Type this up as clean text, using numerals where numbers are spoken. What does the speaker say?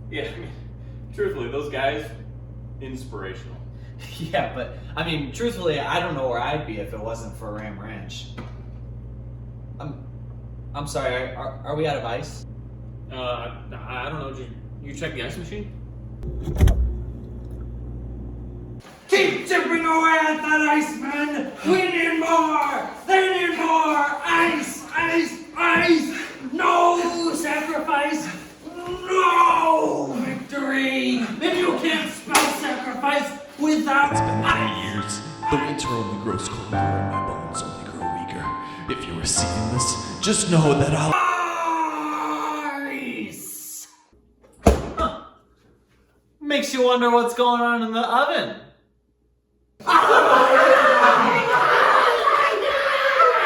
Yeah, I mean, truthfully, those guys, inspirational. Yeah, but I mean, truthfully, I don't know where I'd be if it wasn't for Ram Ranch. I'm sorry. Are we out of ice? I don't know. Did you check the ice machine? Keep chipping away at that ice, man! We need more! They need more! Ice! Ice! Ice! No sacrifice! No victory! And you can't spell sacrifice without ice! Years, the winter only grows colder and my bones only grow weaker. If you're receiving this, just know that I'll... Ice! Makes you wonder what's going on in the oven.